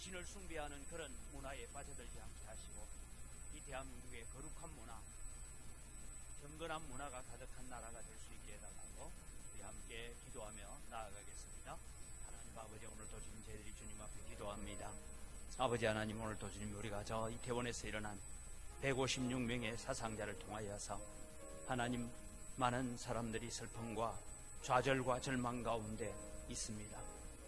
귀신을 숭배하는 그런 문화에 빠져들지 않게 하시고 이 대한민국의 거룩한 문화, 경건한 문화가 가득한 나라가 될 수 있게 해달라고 우리 함께 기도하며 나아가겠습니다. 하나님 아버지, 오늘도 주님 저희들이 주님 앞에 기도합니다. 아버지 하나님, 오늘도 주님 우리가 저 이태원에서 일어난 156명의 사상자를 통하여서 하나님, 많은 사람들이 슬픔과 좌절과 절망 가운데 있습니다.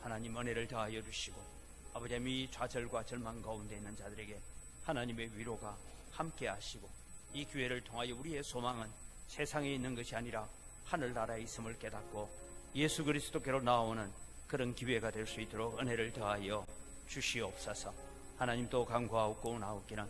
하나님 은혜를 더하여 주시고 아버지, 이 좌절과 절망 가운데 있는 자들에게 하나님의 위로가 함께 하시고 이 기회를 통하여 우리의 소망은 세상에 있는 것이 아니라 하늘나라에 있음을 깨닫고 예수 그리스도께로 나오는 그런 기회가 될 수 있도록 은혜를 더하여 주시옵소서. 하나님, 또 간구하옵고 나옵기는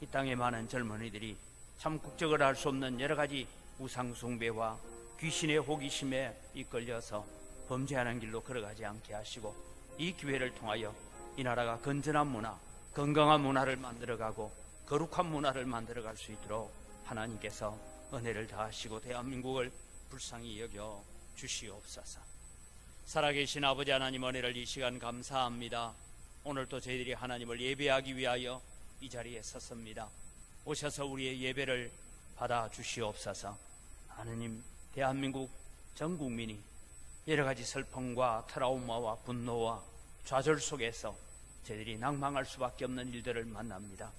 이 땅의 많은 젊은이들이 참 국적을 알 수 없는 여러 가지 우상 숭배와 귀신의 호기심에 이끌려서 범죄하는 길로 걸어가지 않게 하시고 이 기회를 통하여 이 나라가 건전한 문화, 건강한 문화를 만들어가고 거룩한 문화를 만들어갈 수 있도록 하나님께서 은혜를 다하시고 대한민국을 불쌍히 여겨 주시옵소서. 살아계신 아버지 하나님, 은혜를 이 시간 감사합니다. 오늘도 저희들이 하나님을 예배하기 위하여 이 자리에 섰습니다. 오셔서 우리의 예배를 받아 주시옵소서. 하나님, 대한민국 전 국민이 여러 가지 슬픔과 트라우마와 분노와 좌절 속에서 저희들이 낭망할 수밖에 없는 일들을 만납니다.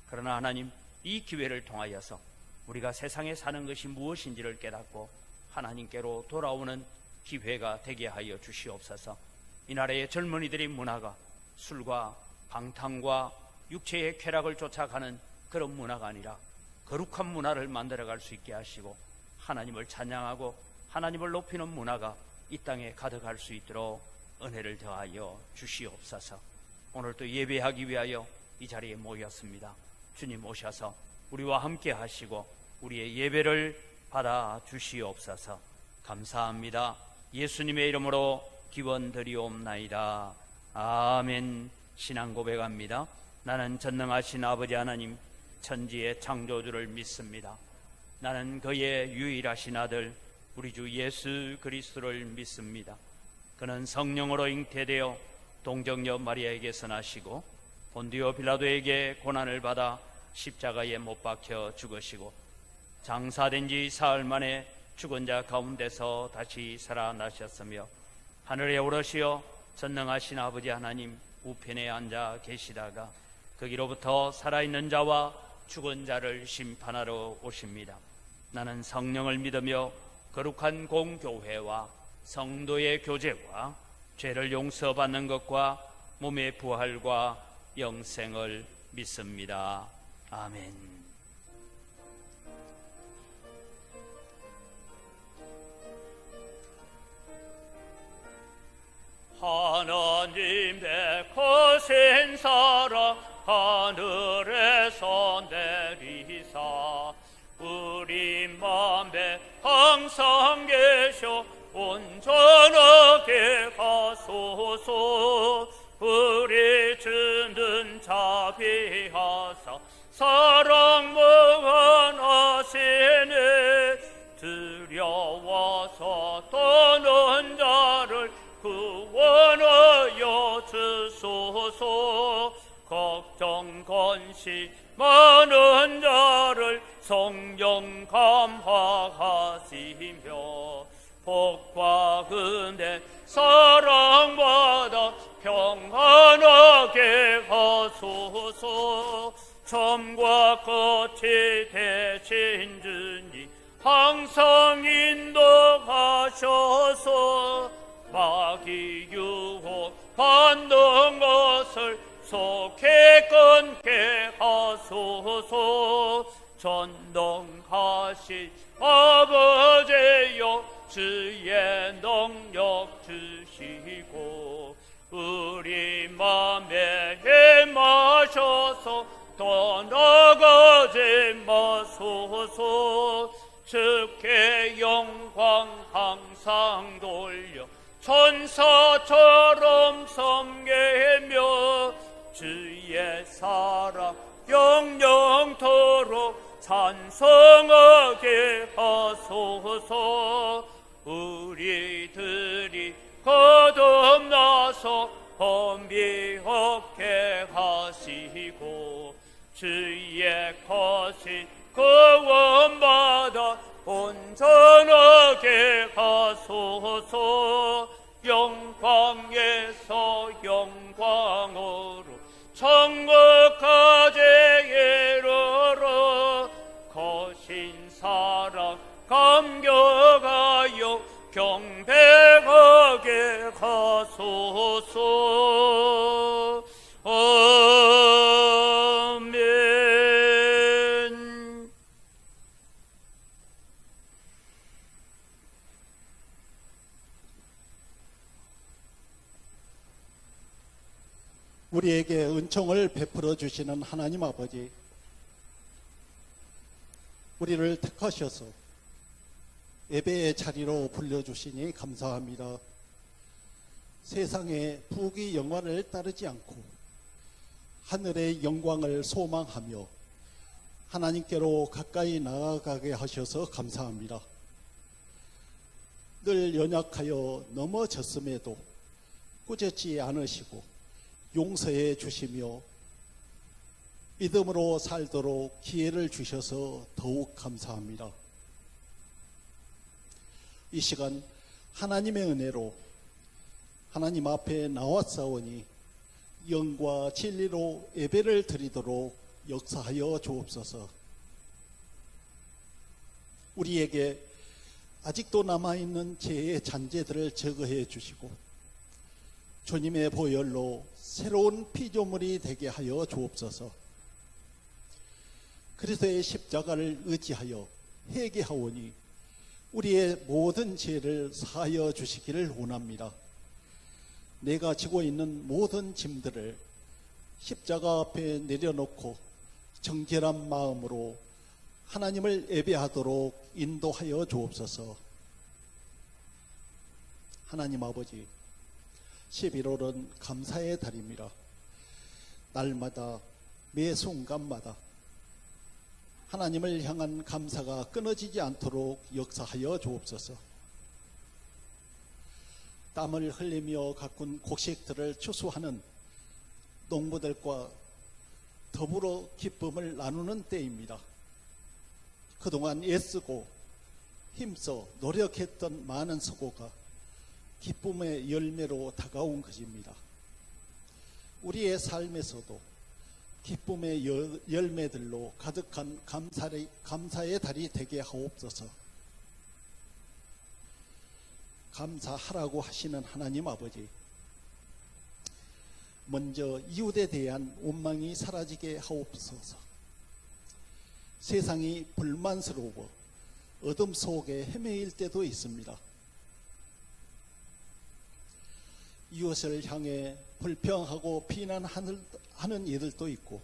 그러나 하나님, 이 기회를 통하여서 우리가 세상에 사는 것이 무엇인지를 깨닫고 하나님께로 돌아오는 기회가 되게 하여 주시옵소서. 이 나라의 젊은이들의 문화가 술과 방탕과 육체의 쾌락을 쫓아가는 그런 문화가 아니라 거룩한 문화를 만들어갈 수 있게 하시고 하나님을 찬양하고 하나님을 높이는 문화가 이 땅에 가득할 수 있도록 은혜를 더하여 주시옵소서. 오늘 또 예배하기 위하여 이 자리에 모였습니다. 주님 오셔서 우리와 함께 하시고 우리의 예배를 받아 주시옵소서. 감사합니다. 예수님의 이름으로 기원드리옵나이다. 아멘. 신앙 고백합니다. 나는 전능하신 아버지 하나님, 천지의 창조주를 믿습니다. 나는 그의 유일하신 아들 우리 주 예수 그리스도를 믿습니다. 그는 성령으로 잉태되어 동정녀 마리아에게서 나시고 본디오 빌라도에게 고난을 받아 십자가에 못 박혀 죽으시고 장사된 지 사흘 만에 죽은 자 가운데서 다시 살아나셨으며 하늘에 오르시어 전능하신 아버지 하나님 우편에 앉아 계시다가 거기로부터 살아있는 자와 죽은 자를 심판하러 오십니다. 나는 성령을 믿으며 거룩한 공교회와 성도의 교제와 죄를 용서받는 것과 몸의 부활과 영생을 믿습니다. 아멘. 하나님의 거센 사랑 하늘에서 내리사 우리 맘에 항상 계셔 온전하게 하소서. 우리 주는 자비하사 사랑 무한하시네. 두려워서 떠는 자를 구원하여 주소서. 걱정 건시 많은 자를 성령 감화하시며 복과 은혜 사랑받아 평안하게 하소서. 점과 끝이 되신 주님 항상 인도하셔서 마귀 유혹 받는 것을 속히 끊게 하소서. 전능하신 아버지여 주의 능력 주시고 우리 맘에 임하셔서 떠나가지 마소서. 주께 영광 항상 돌려 천사처럼 섬기며 주의 사랑 영영토록 찬송하게 하소서. 우리들이 거듭나서 범비하게 주의 것이 구원받아 온전하게 하소서. 영광에서 영광으로 천국까지 이르러 거신 사랑 감격하여 경배하게 하소서. 아멘. 우리에게 은총을 베풀어 주시는 하나님 아버지, 우리를 택하셔서 예배의 자리로 불러주시니 감사합니다. 세상의 부귀 영화를 따르지 않고 하늘의 영광을 소망하며 하나님께로 가까이 나아가게 하셔서 감사합니다. 늘 연약하여 넘어졌음에도 꾸짖지 않으시고 용서해 주시며 믿음으로 살도록 기회를 주셔서 더욱 감사합니다. 이 시간 하나님의 은혜로 하나님 앞에 나왔사오니 영과 진리로 예배를 드리도록 역사하여 주옵소서. 우리에게 아직도 남아있는 죄의 잔재들을 제거해 주시고 주님의 보혈로 새로운 피조물이 되게 하여 주옵소서. 그리스도의 십자가를 의지하여 회개하오니 우리의 모든 죄를 사하여 주시기를 원합니다. 내가 지고 있는 모든 짐들을 십자가 앞에 내려놓고 정결한 마음으로 하나님을 예배하도록 인도하여 주옵소서. 하나님 아버지, 11월은 감사의 달입니다. 날마다 매 순간마다 하나님을 향한 감사가 끊어지지 않도록 역사하여 주옵소서. 땀을 흘리며 가꾼 곡식들을 추수하는 농부들과 더불어 기쁨을 나누는 때입니다. 그동안 애쓰고 힘써 노력했던 많은 수고가 기쁨의 열매로 다가온 것입니다. 우리의 삶에서도 기쁨의 열매들로 가득한 감사의 달이 되게 하옵소서. 감사하라고 하시는 하나님 아버지, 먼저 이웃에 대한 원망이 사라지게 하옵소서. 세상이 불만스러워 어둠 속에 헤매일 때도 있습니다. 이웃을 향해 불평하고 비난하는 이들도 있고,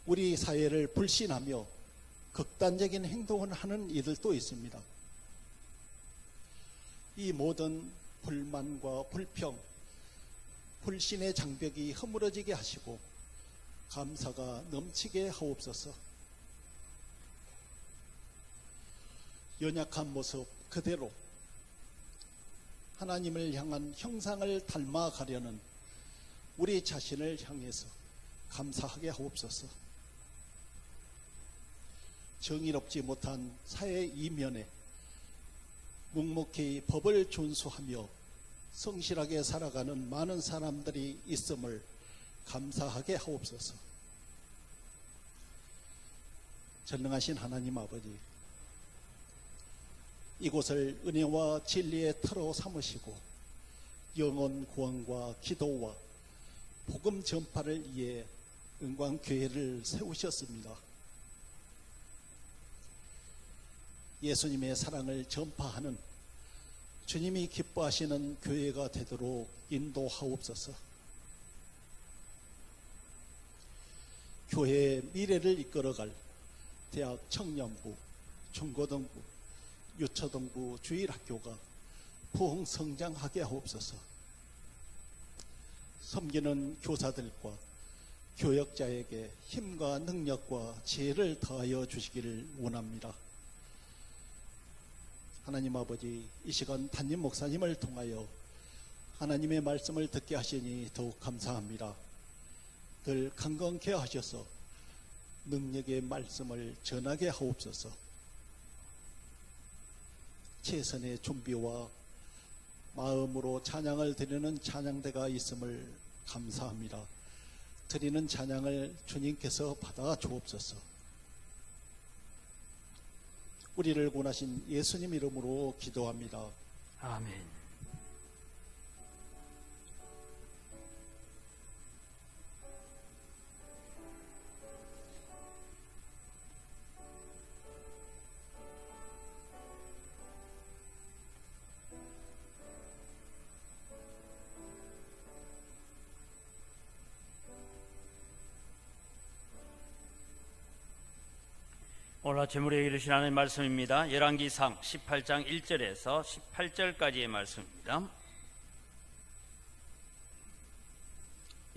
우리 사회를 불신하며 극단적인 행동을 하는 이들도 있습니다. 이 모든 불만과 불평, 불신의 장벽이 허물어지게 하시고 감사가 넘치게 하옵소서. 연약한 모습 그대로 하나님을 향한 형상을 닮아가려는 우리 자신을 향해서 감사하게 하옵소서. 정의롭지 못한 사회 이면에 묵묵히 법을 준수하며 성실하게 살아가는 많은 사람들이 있음을 감사하게 하옵소서. 전능하신 하나님 아버지, 이곳을 은혜와 진리의 터로 삼으시고 영혼 구원과 기도와 복음 전파를 위해 은광교회를 세우셨습니다. 예수님의 사랑을 전파하는 주님이 기뻐하시는 교회가 되도록 인도하옵소서. 교회의 미래를 이끌어갈 대학 청년부, 중고등부, 유초등부, 주일학교가 부흥성장하게 하옵소서. 섬기는 교사들과 교역자에게 힘과 능력과 지혜를 더하여 주시기를 원합니다. 하나님 아버지, 이 시간 담임 목사님을 통하여 하나님의 말씀을 듣게 하시니 더욱 감사합니다. 늘 강건케 하셔서 능력의 말씀을 전하게 하옵소서. 최선의 준비와 마음으로 찬양을 드리는 찬양대가 있음을 감사합니다. 드리는 찬양을 주님께서 받아 주옵소서. 우리를 구원하신 예수님 이름으로 기도합니다. 아멘. 오늘 아침 우리에게 이르신 하나님의 말씀입니다. 열왕기상 18장 1절에서 18절까지의 말씀입니다.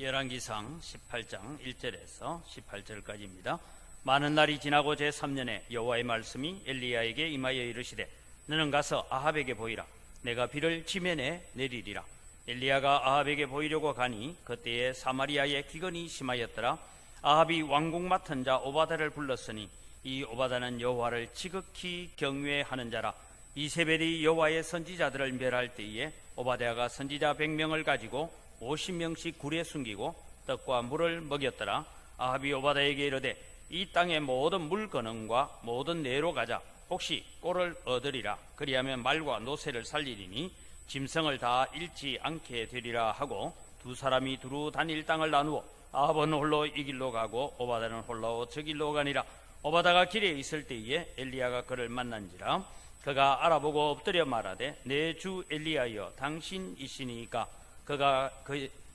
열왕기상 18장 1절에서 18절까지입니다. 많은 날이 지나고 제3년에 여호와의 말씀이 엘리야에게 임하여 이르시되 너는 가서 아합에게 보이라. 내가 비를 지면에 내리리라. 엘리야가 아합에게 보이려고 가니 그때에 사마리아에 기근이 심하였더라. 아합이 왕궁 맡은 자 오바다를 불렀으니 이 오바다는 여호와를 지극히 경외하는 자라. 이세벨이 여호와의 선지자들을 멸할 때에 오바댜가 선지자 100명을 가지고 50명씩 굴에 숨기고 떡과 물을 먹였더라. 아합이 오바다에게 이르되 이 땅의 모든 물건능과 모든 내로 가자. 혹시 꼴을 얻으리라. 그리하면 말과 노새를 살리리니 짐승을 다 잃지 않게 되리라 하고 두 사람이 두루 다닐 땅을 나누어 아합은 홀로 이 길로 가고 오바다는 홀로 저 길로 가니라. 오바다가 길에 있을 때에 엘리야가 그를 만난지라. 그가 알아보고 엎드려 말하되 내 주 엘리야여 당신이시니까. 그가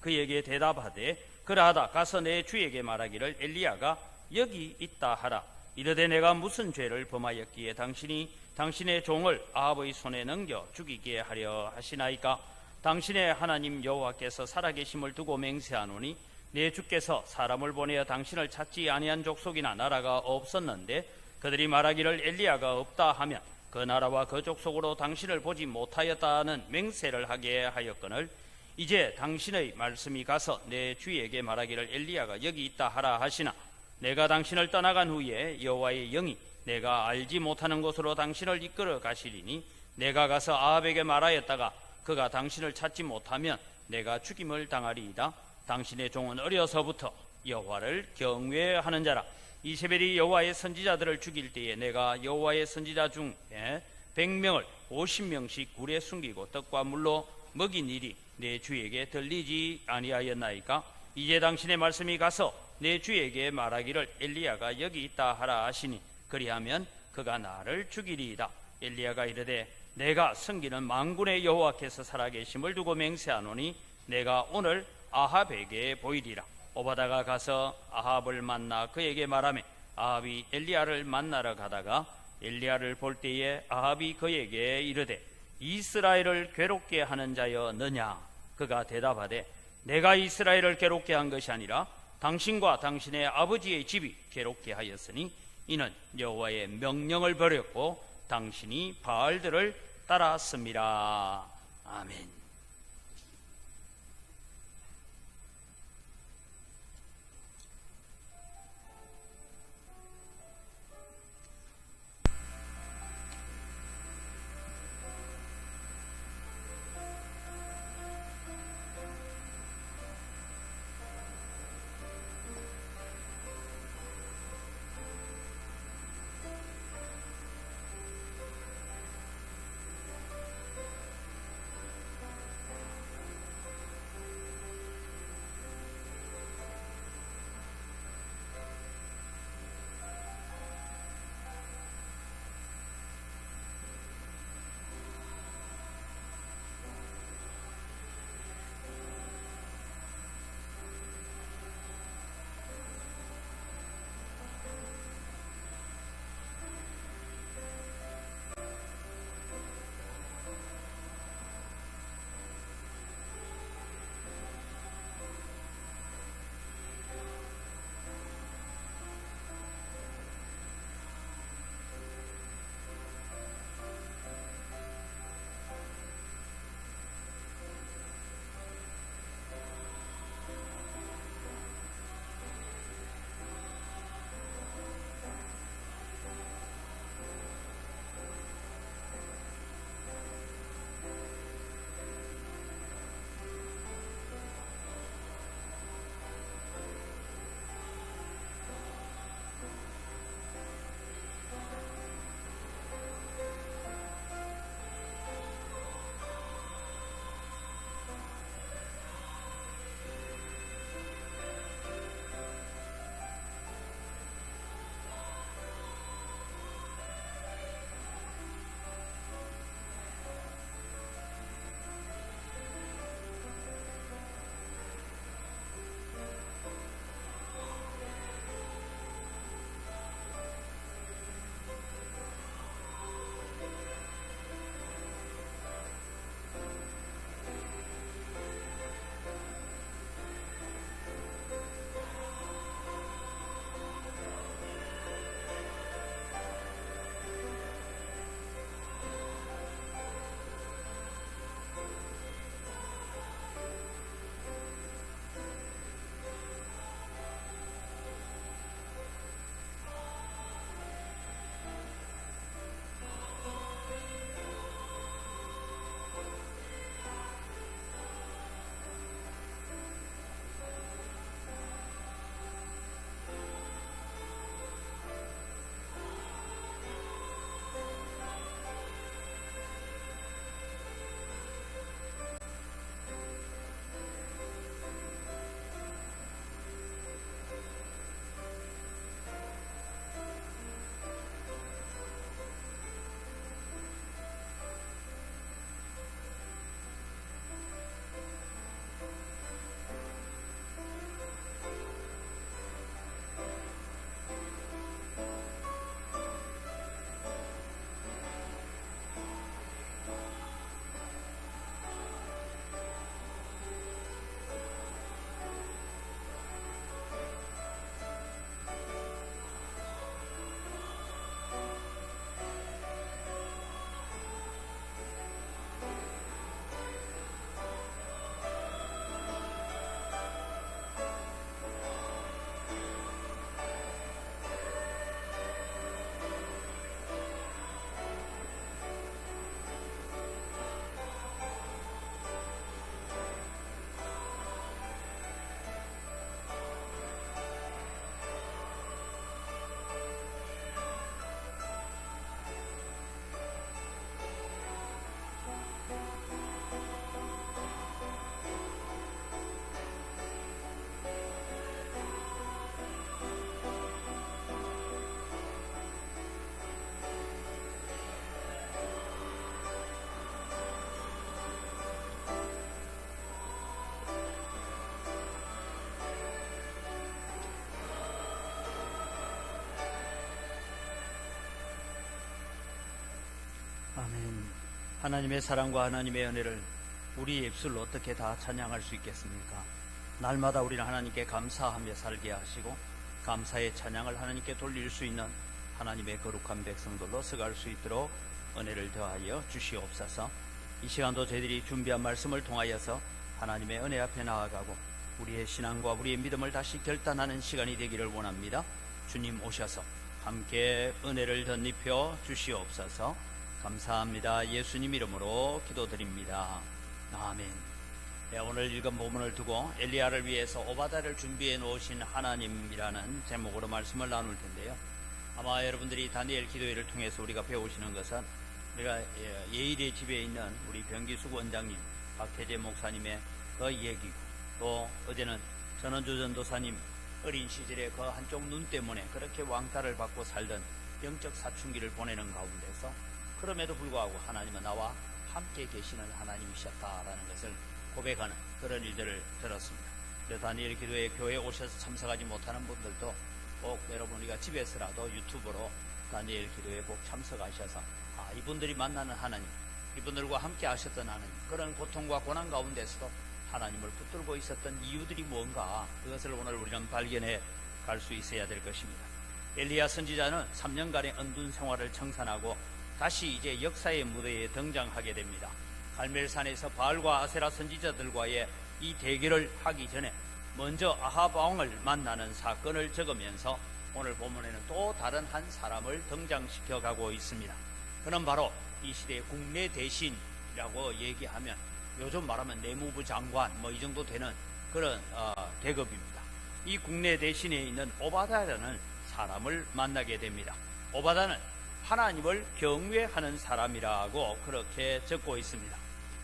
그에게 대답하되 그러하다 가서 내 주에게 말하기를 엘리야가 여기 있다 하라. 이르되 내가 무슨 죄를 범하였기에 당신이 당신의 종을 아합의 손에 넘겨 죽이게 하려 하시나이까. 당신의 하나님 여호와께서 살아계심을 두고 맹세하노니 내 주께서 사람을 보내어 당신을 찾지 아니한 족속이나 나라가 없었는데 그들이 말하기를 엘리야가 없다 하면 그 나라와 그 족속으로 당신을 보지 못하였다는 맹세를 하게 하였거늘 이제 당신의 말씀이 가서 내 주에게 말하기를 엘리야가 여기 있다 하라 하시나 내가 당신을 떠나간 후에 여호와의 영이 내가 알지 못하는 곳으로 당신을 이끌어 가시리니 내가 가서 아합에게 말하였다가 그가 당신을 찾지 못하면 내가 죽임을 당하리이다. 당신의 종은 어려서부터 여호와를 경외하는 자라. 이세벨이 여호와의 선지자들을 죽일 때에 내가 여호와의 선지자 중에 100명을 50명씩 굴에 숨기고 떡과 물로 먹인 일이 내 주에게 들리지 아니하였나이까. 이제 당신의 말씀이 가서 내 주에게 말하기를 엘리야가 여기 있다 하라 하시니 그리하면 그가 나를 죽이리이다. 엘리야가 이르되 내가 섬기는 만군의 여호와께서 살아계심을 두고 맹세하노니 내가 오늘 아합에게 보이리라. 오바다가 가서 아합을 만나 그에게 말하며 아합이 엘리야를 만나러 가다가 엘리야를 볼 때에 아합이 그에게 이르되 이스라엘을 괴롭게 하는 자여 너냐. 그가 대답하되 내가 이스라엘을 괴롭게 한 것이 아니라 당신과 당신의 아버지의 집이 괴롭게 하였으니 이는 여호와의 명령을 버렸고 당신이 바알들을 따랐습니다. 아멘. 하나님의 사랑과 하나님의 은혜를 우리의 입술로 어떻게 다 찬양할 수 있겠습니까? 날마다 우리는 하나님께 감사하며 살게 하시고 감사의 찬양을 하나님께 돌릴 수 있는 하나님의 거룩한 백성들로 서갈 수 있도록 은혜를 더하여 주시옵소서. 이 시간도 저희들이 준비한 말씀을 통하여서 하나님의 은혜 앞에 나아가고 우리의 신앙과 우리의 믿음을 다시 결단하는 시간이 되기를 원합니다. 주님 오셔서 함께 은혜를 덧입혀 주시옵소서. 감사합니다. 예수님 이름으로 기도드립니다. 아멘. 네, 오늘 읽은 본문을 두고 엘리야를 위해서 오바다를 준비해 놓으신 하나님이라는 제목으로 말씀을 나눌 텐데요. 아마 여러분들이 다니엘 기도회를 통해서 우리가 배우시는 것은 우리가 예일의 집에 있는 우리 변기숙 원장님, 박태재 목사님의 그 얘기고, 또 어제는 전원주 전도사님 어린 시절에 그 한쪽 눈 때문에 그렇게 왕따를 받고 살던 영적 사춘기를 보내는 가운데서 그럼에도 불구하고 하나님은 나와 함께 계시는 하나님이셨다라는 것을 고백하는 그런 일들을 들었습니다. 다니엘 기도회 교회에 오셔서 참석하지 못하는 분들도 꼭 여러분 우리가 집에서라도 유튜브로 다니엘 기도회에 꼭 참석하셔서 이분들이 만나는 하나님, 이분들과 함께 하셨던 하나님, 그런 고통과 고난 가운데서도 하나님을 붙들고 있었던 이유들이 뭔가, 그것을 오늘 우리는 발견해 갈 수 있어야 될 것입니다. 엘리야 선지자는 3년간의 언둔 생활을 청산하고 다시 이제 역사의 무대에 등장하게 됩니다. 갈멜산에서 바알과 아세라 선지자들과의 이 대결을 하기 전에 먼저 아합 왕을 만나는 사건을 적으면서 오늘 본문에는 또 다른 한 사람을 등장시켜 가고 있습니다. 그는 바로 이 시대의 국내 대신이라고 얘기하면 요즘 말하면 내무부 장관 이 정도 되는 그런 대급입니다. 이 국내 대신에 있는 오바다라는 사람을 만나게 됩니다. 오바다는 하나님을 경외하는 사람이라고 그렇게 적고 있습니다.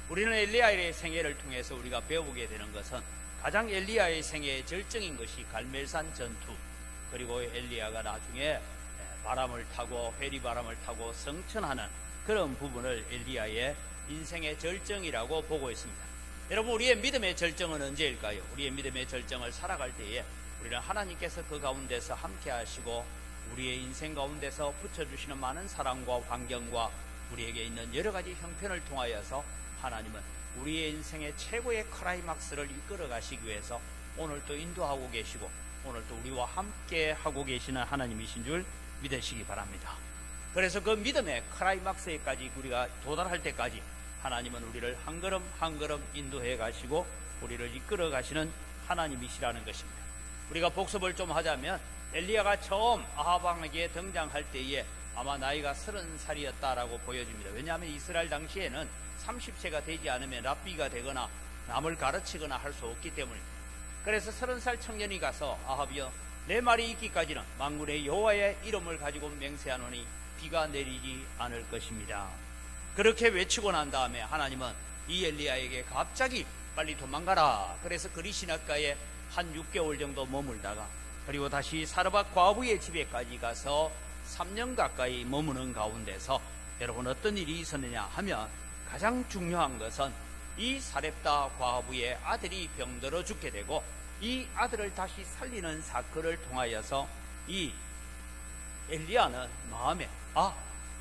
우리는 엘리야의 생애를 통해서 우리가 배우게 되는 것은 가장 엘리야의 생애의 절정인 것이 갈멜산 전투, 그리고 엘리야가 나중에 바람을 타고 회리바람을 타고 성천하는 그런 부분을 엘리야의 인생의 절정이라고 보고 있습니다. 여러분, 우리의 믿음의 절정은 언제일까요? 우리의 믿음의 절정을 살아갈 때에 우리는 하나님께서 그 가운데서 함께 하시고 우리의 인생 가운데서 붙여주시는 많은 사랑과 환경과 우리에게 있는 여러 가지 형편을 통하여서 하나님은 우리의 인생의 최고의 클라이막스를 이끌어 가시기 위해서 오늘도 인도하고 계시고 오늘도 우리와 함께 하고 계시는 하나님이신 줄 믿으시기 바랍니다. 그래서 그 믿음의 클라이막스에까지 우리가 도달할 때까지 하나님은 우리를 한 걸음 한 걸음 인도해 가시고 우리를 이끌어 가시는 하나님이시라는 것입니다. 우리가 복습을 좀 하자면 엘리야가 처음 아합 왕에게 등장할 때에 아마 나이가 30살이었다라고 보여집니다. 왜냐하면 이스라엘 당시에는 30세가 되지 않으면 랍비가 되거나 남을 가르치거나 할 수 없기 때문입니다. 그래서 30살 청년이 가서 아합이여, 내 말이 있기까지는 만군의 여호와의 이름을 가지고 맹세하노니 비가 내리지 않을 것입니다. 그렇게 외치고 난 다음에 하나님은 이 엘리야에게 갑자기 빨리 도망가라. 그래서 그리시나가에 한 6개월 정도 머물다가 그리고 다시 사르밧 과부의 집에까지 가서 3년 가까이 머무는 가운데서 여러분 어떤 일이 있었느냐 하면 가장 중요한 것은 이 사렙다 과부의 아들이 병들어 죽게 되고 이 아들을 다시 살리는 사건을 통하여서 이 엘리야는 마음에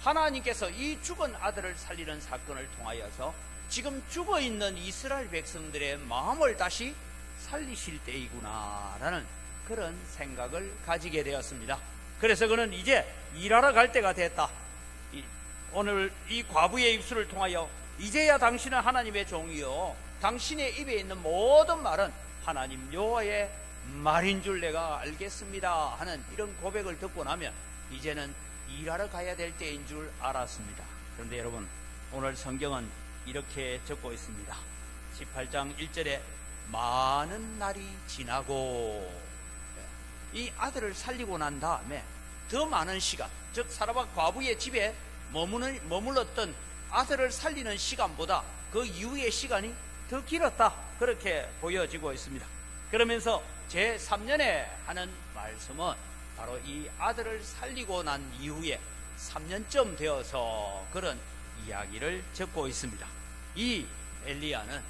하나님께서 이 죽은 아들을 살리는 사건을 통하여서 지금 죽어있는 이스라엘 백성들의 마음을 다시 살리실 때이구나 라는 그런 생각을 가지게 되었습니다. 그래서 그는 이제 일하러 갈 때가 됐다. 오늘 이 과부의 입술을 통하여 이제야 당신은 하나님의 종이요 당신의 입에 있는 모든 말은 하나님 여호와의 말인 줄 내가 알겠습니다 하는 이런 고백을 듣고 나면 이제는 일하러 가야 될 때인 줄 알았습니다. 그런데 여러분, 오늘 성경은 이렇게 적고 있습니다. 18장 1절에 많은 날이 지나고, 이 아들을 살리고 난 다음에 더 많은 시간, 즉 사르밧 과부의 집에 머물렀던 아들을 살리는 시간보다 그 이후의 시간이 더 길었다, 그렇게 보여지고 있습니다. 그러면서 제3년에 하는 말씀은 바로 이 아들을 살리고 난 이후에 3년쯤 되어서 그런 이야기를 적고 있습니다. 이 엘리야는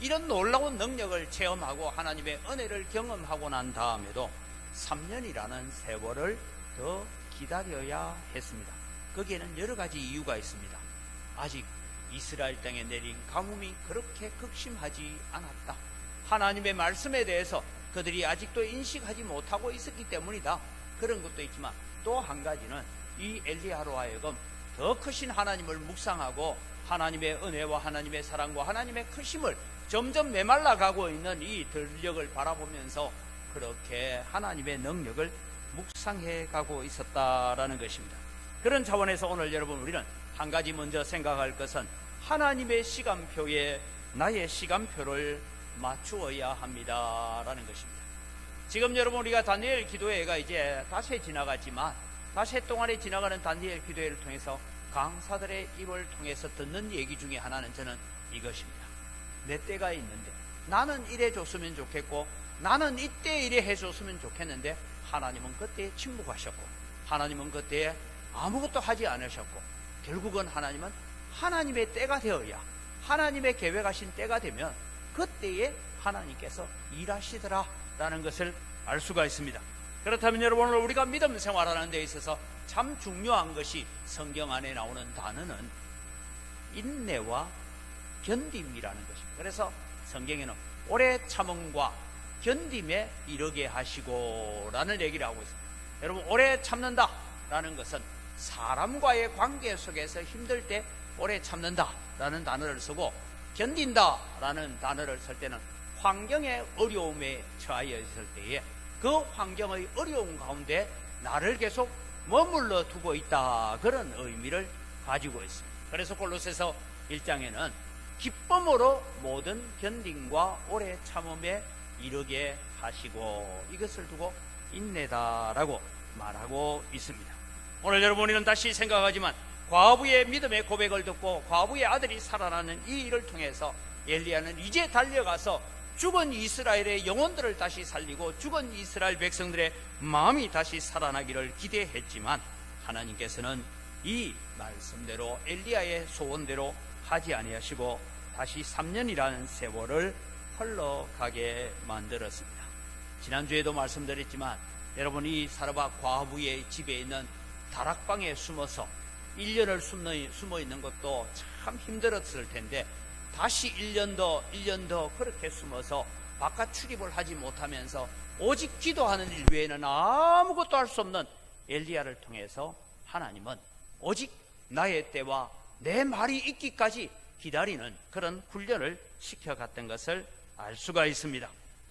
이런 놀라운 능력을 체험하고 하나님의 은혜를 경험하고 난 다음에도 3년이라는 세월을 더 기다려야 했습니다. 거기에는 여러 가지 이유가 있습니다. 아직 이스라엘 땅에 내린 가뭄이 그렇게 극심하지 않았다. 하나님의 말씀에 대해서 그들이 아직도 인식하지 못하고 있었기 때문이다. 그런 것도 있지만 또 한 가지는 이 엘리야로 하여금 더 크신 하나님을 묵상하고 하나님의 은혜와 하나님의 사랑과 하나님의 크심을 점점 메말라가고 있는 이 들녘을 바라보면서 그렇게 하나님의 능력을 묵상해 가고 있었다라는 것입니다. 그런 차원에서 오늘 여러분 우리는 한 가지 먼저 생각할 것은 하나님의 시간표에 나의 시간표를 맞추어야 합니다라는 것입니다. 지금 여러분 우리가 다니엘 기도회가 이제 닷새 지나갔지만 닷새 동안에 지나가는 다니엘 기도회를 통해서 강사들의 입을 통해서 듣는 얘기 중에 하나는 저는 이것입니다. 내 때가 있는데 나는 이래 줬으면 좋겠고 나는 이때 이래 해줬으면 좋겠는데 하나님은 그때에 침묵하셨고 하나님은 그때에 아무것도 하지 않으셨고 결국은 하나님은 하나님의 때가 되어야 하나님의 계획하신 때가 되면 그때에 하나님께서 일하시더라 라는 것을 알 수가 있습니다. 그렇다면 여러분 오늘 우리가 믿음 생활하는 데 있어서 참 중요한 것이 성경 안에 나오는 단어는 인내와 견딤이라는 것입니다. 그래서 성경에는 오래 참음과 견딤에 이르게 하시고 라는 얘기를 하고 있습니다. 여러분 오래 참는다 라는 것은 사람과의 관계 속에서 힘들 때 오래 참는다 라는 단어를 쓰고 견딘다 라는 단어를 쓸 때는 환경의 어려움에 처하여 있을 때에 그 환경의 어려움 가운데 나를 계속 머물러 두고 있다 그런 의미를 가지고 있습니다. 그래서 골로새서 1장에는 기쁨으로 모든 견딤과 오래 참음에 이르게 하시고 이것을 두고 인내다라고 말하고 있습니다. 오늘 여러분은 다시 생각하지만 과부의 믿음의 고백을 듣고 과부의 아들이 살아나는 이 일을 통해서 엘리야는 이제 달려가서 죽은 이스라엘의 영혼들을 다시 살리고 죽은 이스라엘 백성들의 마음이 다시 살아나기를 기대했지만 하나님께서는 이 말씀대로 엘리야의 소원대로 하지 아니하시고 다시 3년이라는 세월을 흘러가게 만들었습니다. 지난주에도 말씀드렸지만 여러분 이 사르밧 과부의 집에 있는 다락방에 숨어서 1년을 숨어 있는 것도 참 힘들었을 텐데 다시 1년 더 그렇게 숨어서 바깥 출입을 하지 못하면서 오직 기도하는 일 외에는 아무것도 할 수 없는 엘리야를 통해서 하나님은 오직 나의 때와 내 말이 있기까지 기다리는 그런 훈련을 시켜갔던 것을 알 수가 있습니다.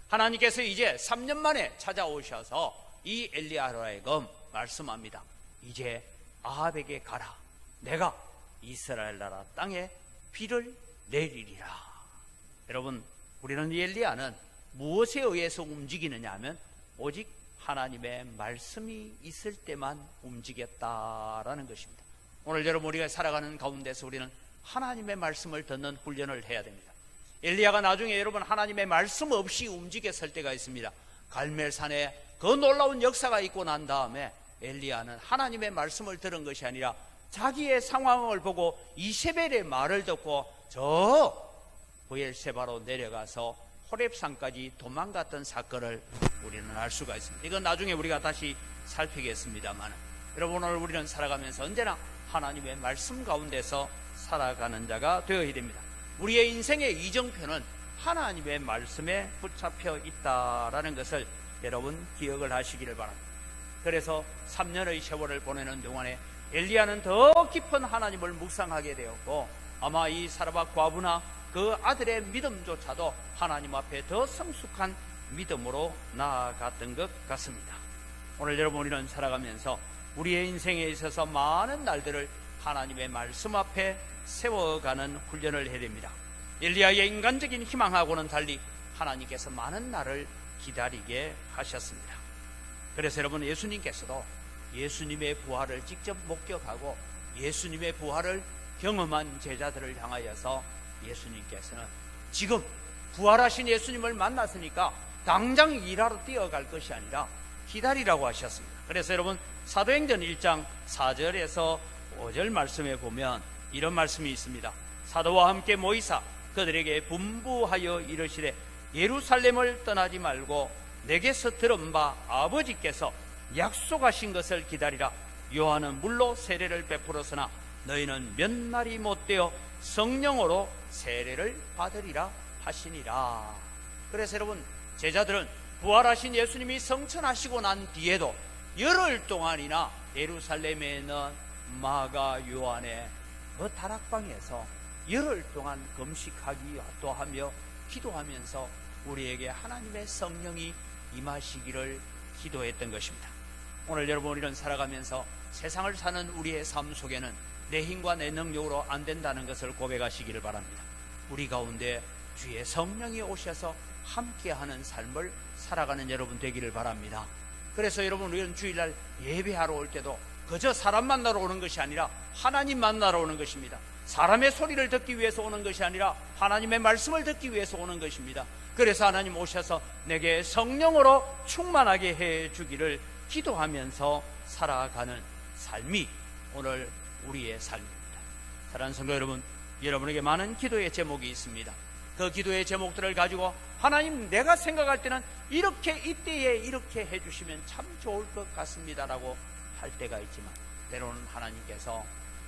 하나님께서 이제 3년 만에 찾아오셔서 이 엘리야로 하여금 말씀합니다. 이제 아합에게 가라. 내가 이스라엘 나라 땅에 비를 내리리라. 여러분 우리는 이 엘리야는 무엇에 의해서 움직이느냐 하면 오직 하나님의 말씀이 있을 때만 움직였다라는 것입니다. 오늘 여러분 우리가 살아가는 가운데서 우리는 하나님의 말씀을 듣는 훈련을 해야 됩니다. 엘리야가 나중에 여러분 하나님의 말씀 없이 움직였을 때가 있습니다. 갈멜산에 그 놀라운 역사가 있고 난 다음에 엘리야는 하나님의 말씀을 들은 것이 아니라 자기의 상황을 보고 이세벨의 말을 듣고 저 브엘세바로 내려가서 호렙산까지 도망갔던 사건을 우리는 알 수가 있습니다. 이건 나중에 우리가 다시 살피겠습니다만 여러분 오늘 우리는 살아가면서 언제나 하나님의 말씀 가운데서 살아가는 자가 되어야 됩니다. 우리의 인생의 이정표는 하나님의 말씀에 붙잡혀 있다라는 것을 여러분 기억을 하시기를 바랍니다. 그래서 3년의 세월을 보내는 동안에 엘리야는 더 깊은 하나님을 묵상하게 되었고 아마 이 사르밧 과부나 그 아들의 믿음조차도 하나님 앞에 더 성숙한 믿음으로 나아갔던 것 같습니다. 오늘 여러분 우리는 살아가면서 우리의 인생에 있어서 많은 날들을 하나님의 말씀 앞에 세워가는 훈련을 해야 됩니다. 엘리야의 인간적인 희망하고는 달리 하나님께서 많은 날을 기다리게 하셨습니다. 그래서 여러분 예수님께서도 예수님의 부활을 직접 목격하고 예수님의 부활을 경험한 제자들을 향하여서 예수님께서는 지금 부활하신 예수님을 만났으니까 당장 일하러 뛰어갈 것이 아니라 기다리라고 하셨습니다. 그래서 여러분 사도행전 1장 4절에서 5절 말씀에 보면 이런 말씀이 있습니다. 사도와 함께 모이사 그들에게 분부하여 이르시되 예루살렘을 떠나지 말고 내게서 들은 바 아버지께서 약속하신 것을 기다리라. 요한은 물로 세례를 베풀었으나 너희는 몇 날이 못되어 성령으로 세례를 받으리라 하시니라. 그래서 여러분, 제자들은 부활하신 예수님이 성천하시고 난 뒤에도 열흘 동안이나 예루살렘에 있는 마가 요한의 그 다락방에서 열흘 동안 금식하기도 하며 기도하면서 우리에게 하나님의 성령이 임하시기를 기도했던 것입니다. 오늘 여러분, 우리는 살아가면서 세상을 사는 우리의 삶 속에는 내 힘과 내 능력으로 안 된다는 것을 고백하시기를 바랍니다. 우리 가운데 주의 성령이 오셔서 함께하는 삶을 살아가는 여러분 되기를 바랍니다. 그래서 여러분, 우리는 주일날 예배하러 올 때도 그저 사람 만나러 오는 것이 아니라 하나님 만나러 오는 것입니다. 사람의 소리를 듣기 위해서 오는 것이 아니라 하나님의 말씀을 듣기 위해서 오는 것입니다. 그래서 하나님 오셔서 내게 성령으로 충만하게 해 주기를 기도하면서 살아가는 삶이 오늘 우리의 삶입니다. 사랑하는 성도 여러분, 여러분에게 많은 기도의 제목이 있습니다. 그 기도의 제목들을 가지고 하나님, 내가 생각할 때는 이렇게 이때에 이렇게 해주시면 참 좋을 것 같습니다라고 할 때가 있지만, 때로는 하나님께서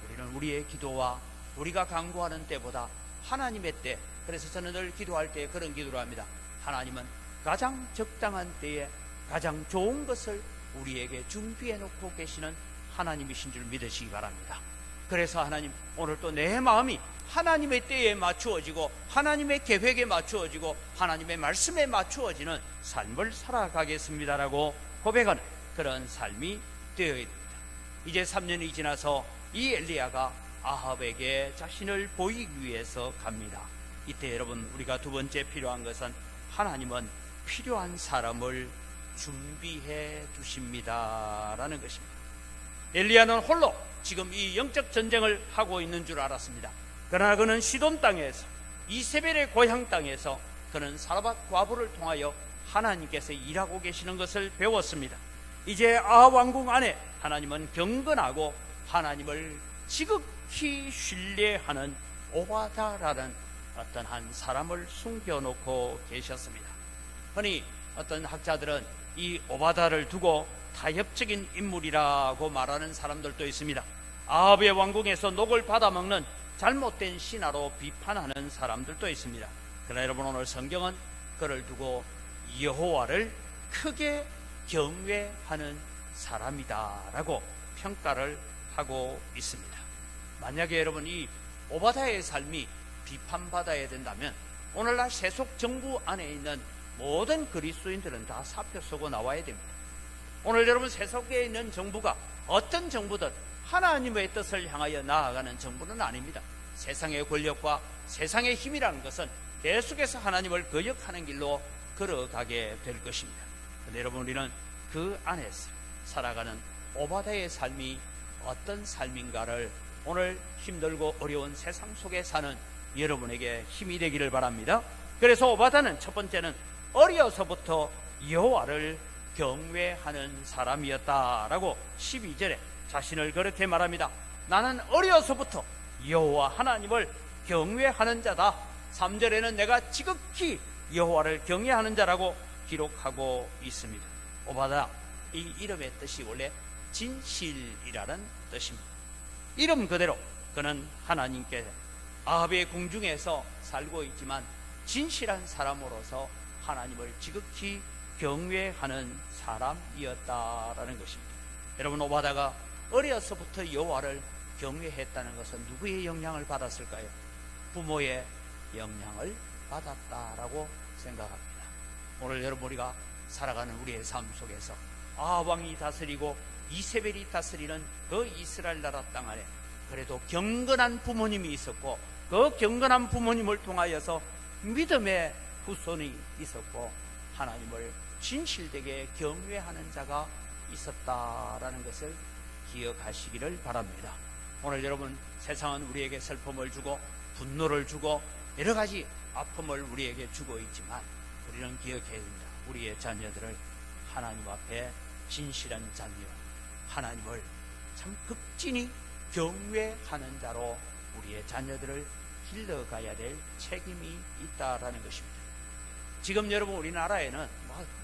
우리는 우리의 기도와 우리가 간구하는 때보다 하나님의 때, 그래서 저는 늘 기도할 때 그런 기도를 합니다. 하나님은 가장 적당한 때에 가장 좋은 것을 우리에게 준비해 놓고 계시는 하나님이신 줄 믿으시기 바랍니다. 그래서 하나님, 오늘 또 내 마음이 하나님의 때에 맞추어지고 하나님의 계획에 맞추어지고 하나님의 말씀에 맞추어지는 삶을 살아가겠습니다라고 고백하는 그런 삶이 되어야 됩니다. 이제 3년이 지나서 이 엘리야가 아합에게 자신을 보이기 위해서 갑니다. 이때 여러분, 우리가 두 번째 필요한 것은 하나님은 필요한 사람을 준비해 두십니다라는 것입니다. 엘리야는 홀로 지금 이 영적 전쟁을 하고 있는 줄 알았습니다. 그러나 그는 시돈 땅에서, 이세벨의 고향 땅에서 그는 사르밧 과부를 통하여 하나님께서 일하고 계시는 것을 배웠습니다. 이제 아합 왕궁 안에 하나님은 경건하고 하나님을 지극히 신뢰하는 오바다라는 어떤 한 사람을 숨겨놓고 계셨습니다. 흔히 어떤 학자들은 이 오바다를 두고 타협적인 인물이라고 말하는 사람들도 있습니다. 아합의 왕궁에서 녹을 받아먹는 잘못된 신하로 비판하는 사람들도 있습니다. 그러나 여러분, 오늘 성경은 그를 두고 여호와를 크게 경외하는 사람이다라고 평가를 하고 있습니다. 만약에 여러분, 이 오바다의 삶이 비판받아야 된다면 오늘날 세속 정부 안에 있는 모든 그리스도인들은 다 사표 쓰고 나와야 됩니다. 오늘 여러분, 세속에 있는 정부가 어떤 정부든 하나님의 뜻을 향하여 나아가는 정부는 아닙니다. 세상의 권력과 세상의 힘이라는 것은 계속해서 하나님을 거역하는 길로 걸어가게 될 것입니다. 그런데 여러분, 우리는 그 안에서 살아가는 오바다의 삶이 어떤 삶인가를 오늘 힘들고 어려운 세상 속에 사는 여러분에게 힘이 되기를 바랍니다. 그래서 오바다는 첫 번째는 어려서부터 여호와를 경외하는 사람이었다라고 12절에 자신을 그렇게 말합니다. 나는 어려서부터 여호와 하나님을 경외하는 자다. 3절에는 내가 지극히 여호와를 경외하는 자라고 기록하고 있습니다. 오바다, 이 이름의 뜻이 원래 진실이라는 뜻입니다. 이름 그대로 그는 하나님께 아합의 궁중에서 살고 있지만 진실한 사람으로서 하나님을 지극히 경외하는 사람이었다라는 것입니다. 여러분, 오바다가 어려서부터 여호와를 경외했다는 것은 누구의 영향을 받았을까요? 부모의 영향을 받았다라고 생각합니다. 오늘 여러분, 우리가 살아가는 우리의 삶 속에서 아합 왕이 다스리고 이세벨이 다스리는 그 이스라엘 나라 땅 안에 그래도 경건한 부모님이 있었고, 그 경건한 부모님을 통하여서 믿음의 후손이 있었고, 하나님을 진실되게 경외하는 자가 있었다라는 것을 기억하시기를 바랍니다. 오늘 여러분, 세상은 우리에게 슬픔을 주고 분노를 주고 여러 가지 아픔을 우리에게 주고 있지만 우리는 기억해야 됩니다. 우리의 자녀들을 하나님 앞에 진실한 자녀, 하나님을 참 극진히 경외하는 자로 우리의 자녀들을 길러가야 될 책임이 있다라는 것입니다. 지금 여러분, 우리나라에는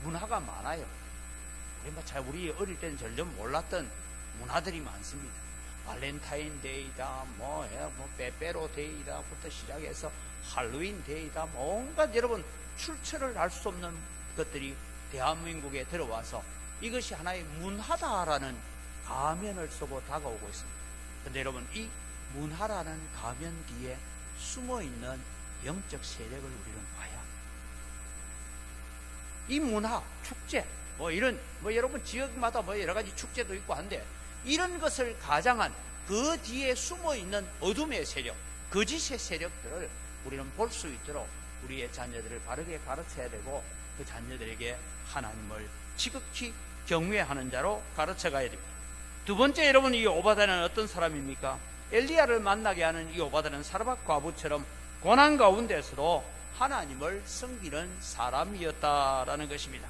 문화가 많아요. 우리 어릴 때는 전혀 몰랐던 문화들이 많습니다. 발렌타인데이다, 뭐 빼빼로데이다부터 시작해서 할로윈데이다, 뭔가 여러분 출처를 알 수 없는 것들이 대한민국에 들어와서 이것이 하나의 문화다라는 가면을 쓰고 다가오고 있습니다. 그런데 여러분, 이 문화라는 가면 뒤에 숨어있는 영적 세력을 우리는 봐야 합니다. 이 문화, 축제, 여러분 지역마다 여러 가지 축제도 있고 한데, 이런 것을 가장한 그 뒤에 숨어있는 어둠의 세력, 거짓의 세력들을 우리는 볼 수 있도록 우리의 자녀들을 바르게 가르쳐야 되고, 그 자녀들에게 하나님을 지극히 경외하는 자로 가르쳐 가야 됩니다. 두 번째, 여러분, 이 오바다는 어떤 사람입니까? 엘리야를 만나게 하는 이 오바다는 사르밧 과부처럼 고난 가운데서도 하나님을 섬기는 사람이었다라는 것입니다.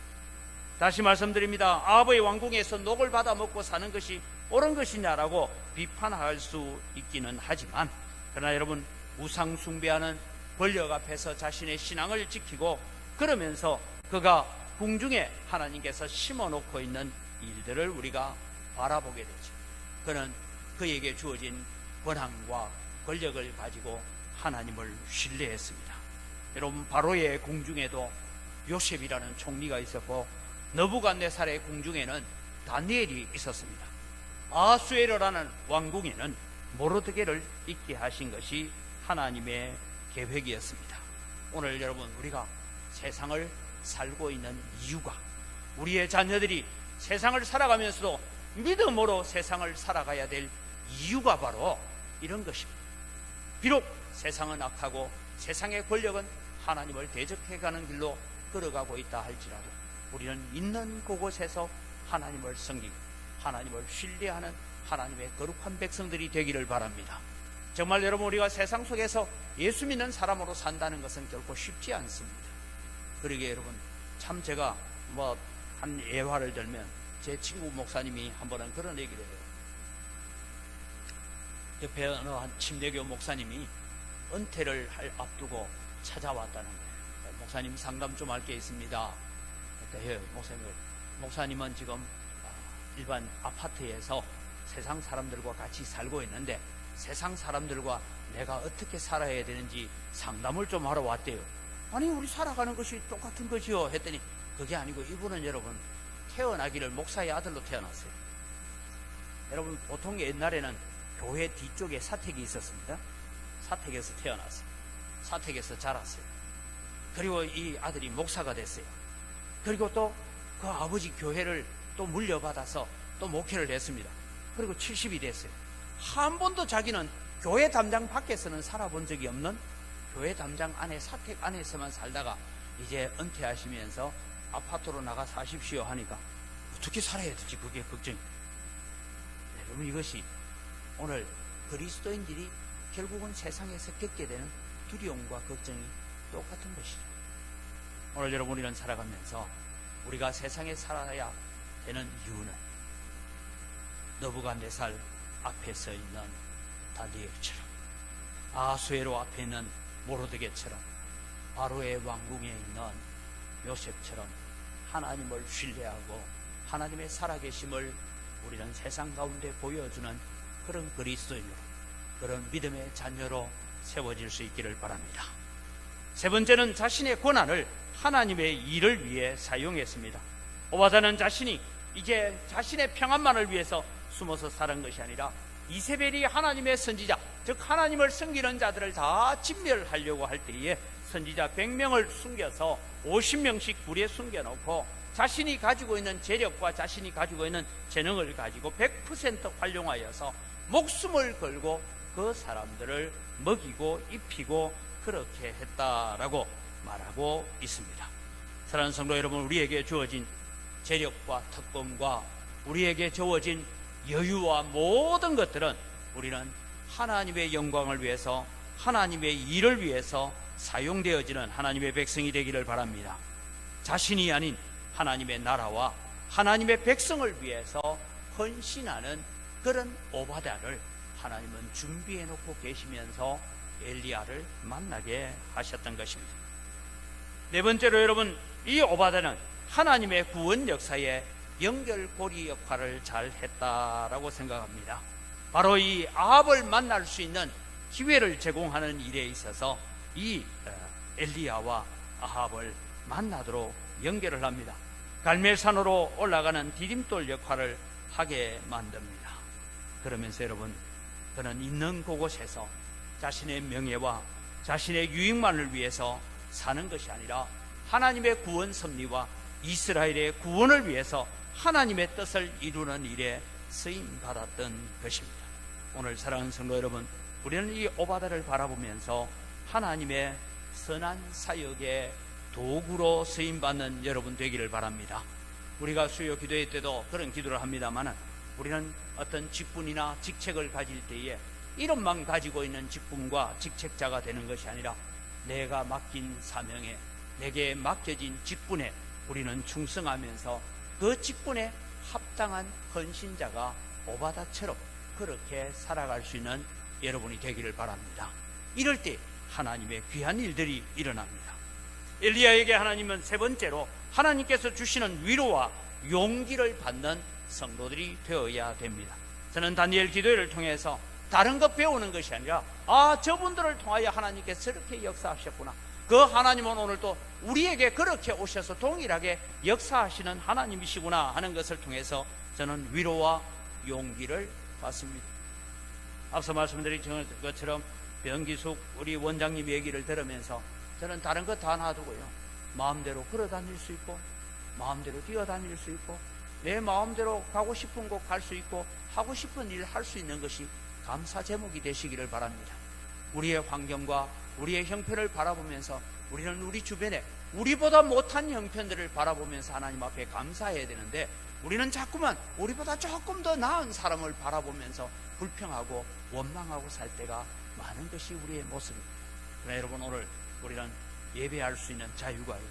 다시 말씀드립니다. 아합의 왕궁에서 녹을 받아 먹고 사는 것이 옳은 것이냐라고 비판할 수 있기는 하지만, 그러나 여러분, 우상 숭배하는 권력 앞에서 자신의 신앙을 지키고, 그러면서 그가 궁중에 하나님께서 심어놓고 있는 일들을 우리가 바라보게 되죠. 그는 그에게 주어진 권한과 권력을 가지고 하나님을 신뢰했습니다. 여러분, 바로의 궁중에도 요셉이라는 총리가 있었고, 느부갓네살의 궁중에는 다니엘이 있었습니다. 아수에르라는 왕궁에는 모르드게를 있게 하신 것이 하나님의 계획이었습니다. 오늘 여러분, 우리가 세상을 살고 있는 이유가, 우리의 자녀들이 세상을 살아가면서도 믿음으로 세상을 살아가야 될 이유가 바로 이런 것입니다. 비록 세상은 악하고 세상의 권력은 하나님을 대적해가는 길로 걸어가고 있다 할지라도 우리는 있는 그곳에서 하나님을 섬기고 하나님을 신뢰하는 하나님의 거룩한 백성들이 되기를 바랍니다. 정말 여러분, 우리가 세상 속에서 예수 믿는 사람으로 산다는 것은 결코 쉽지 않습니다. 그러게 여러분, 참 제가 한 예화를 들면, 제 친구 목사님이 한 번은 그런 얘기를 해요. 옆에 어느 한 침례교 목사님이 은퇴를 앞두고 찾아왔다는 거예요. 목사님, 상담 좀 할 게 있습니다. 그때 목사님은 지금 일반 아파트에서 세상 사람들과 같이 살고 있는데, 세상 사람들과 내가 어떻게 살아야 되는지 상담을 좀 하러 왔대요. 아니, 우리 살아가는 것이 똑같은 것이요 했더니, 그게 아니고 이분은 여러분, 태어나기를 목사의 아들로 태어났어요. 여러분, 보통 옛날에는 교회 뒤쪽에 사택이 있었습니다. 사택에서 태어났어요. 사택에서 자랐어요. 그리고 이 아들이 목사가 됐어요. 그리고 또 그 아버지 교회를 또 물려받아서 또 목회를 했습니다. 그리고 70이 됐어요. 한 번도 자기는 교회 담장 밖에서는 살아본 적이 없는, 교회 담장 안에, 사택 안에서만 살다가 이제 은퇴하시면서 아파트로 나가 사십시오 하니까 어떻게 살아야 되지? 그게 걱정이. 여러분, 이것이 오늘 그리스도인들이 결국은 세상에서 겪게 되는 두려움과 걱정이 똑같은 것이죠. 오늘 여러분, 우리는 살아가면서 우리가 세상에 살아야 되는 이유는 느부갓네살 앞에 서 있는 다니엘처럼, 아수에로 앞에 있는 모르드게처럼, 바로의 왕궁에 있는 요셉처럼 하나님을 신뢰하고 하나님의 살아계심을 우리는 세상 가운데 보여주는 그런 그리스도인으로, 그런 믿음의 자녀로 세워질 수 있기를 바랍니다. 세 번째는 자신의 권한을 하나님의 일을 위해 사용했습니다. 오바다는 자신이 이제 자신의 평안만을 위해서 숨어서 살은 것이 아니라 이세벨이 하나님의 선지자, 즉 하나님을 섬기는 자들을 다 진멸하려고 할 때에 선지자 100명을 숨겨서 50명씩 불에 숨겨놓고 자신이 가지고 있는 재력과 자신이 가지고 있는 재능을 가지고 100% 활용하여서 목숨을 걸고 그 사람들을 먹이고 입히고 그렇게 했다라고 말하고 있습니다. 사랑하는 성도 여러분, 우리에게 주어진 재력과 특권과 우리에게 주어진 여유와 모든 것들은 우리는 하나님의 영광을 위해서, 하나님의 일을 위해서 사용되어지는 하나님의 백성이 되기를 바랍니다. 자신이 아닌 하나님의 나라와 하나님의 백성을 위해서 헌신하는 그런 오바다를 하나님은 준비해 놓고 계시면서 엘리야를 만나게 하셨던 것입니다. 네 번째로 여러분, 이 오바다는 하나님의 구원 역사에 연결고리 역할을 잘 했다라고 생각합니다. 바로 이 아합을 만날 수 있는 기회를 제공하는 일에 있어서 이 엘리야와 아합을 만나도록 연결을 합니다. 갈멜산으로 올라가는 디딤돌 역할을 하게 만듭니다. 그러면서 여러분, 그는 있는 그곳에서 자신의 명예와 자신의 유익만을 위해서 사는 것이 아니라 하나님의 구원 섭리와 이스라엘의 구원을 위해서 하나님의 뜻을 이루는 일에 쓰임 받았던 것입니다. 오늘 사랑하는 성도 여러분, 우리는 이 오바다를 바라보면서 하나님의 선한 사역의 도구로 쓰임받는 여러분 되기를 바랍니다. 우리가 수요 기도회 때도 그런 기도를 합니다만, 우리는 어떤 직분이나 직책을 가질 때에 이름만 가지고 있는 직분과 직책자가 되는 것이 아니라 내가 맡긴 사명에, 내게 맡겨진 직분에 우리는 충성하면서 그 직분에 합당한 헌신자가 오바다처럼 그렇게 살아갈 수 있는 여러분이 되기를 바랍니다. 이럴 때 하나님의 귀한 일들이 일어납니다. 엘리야에게 하나님은 세 번째로 하나님께서 주시는 위로와 용기를 받는 성도들이 되어야 됩니다. 저는 다니엘 기도회를 통해서 다른 것 배우는 것이 아니라 저분들을 통하여 하나님께서 저렇게 역사하셨구나, 그 하나님은 오늘도 우리에게 그렇게 오셔서 동일하게 역사하시는 하나님이시구나 하는 것을 통해서 저는 위로와 용기를 받습니다. 앞서 말씀드린 것처럼 변기숙 우리 원장님 얘기를 들으면서 저는 다른 것 다 놔두고요, 마음대로 걸어 다닐 수 있고 마음대로 뛰어 다닐 수 있고 내 마음대로 가고 싶은 곳 갈 수 있고 하고 싶은 일 할 수 있는 것이 감사 제목이 되시기를 바랍니다. 우리의 환경과 우리의 형편을 바라보면서 우리는 우리 주변에 우리보다 못한 형편들을 바라보면서 하나님 앞에 감사해야 되는데, 우리는 자꾸만 우리보다 조금 더 나은 사람을 바라보면서 불평하고 원망하고 살 때가 많은 것이 우리의 모습입니다. 그러나 여러분, 오늘 우리는 예배할 수 있는 자유가 있고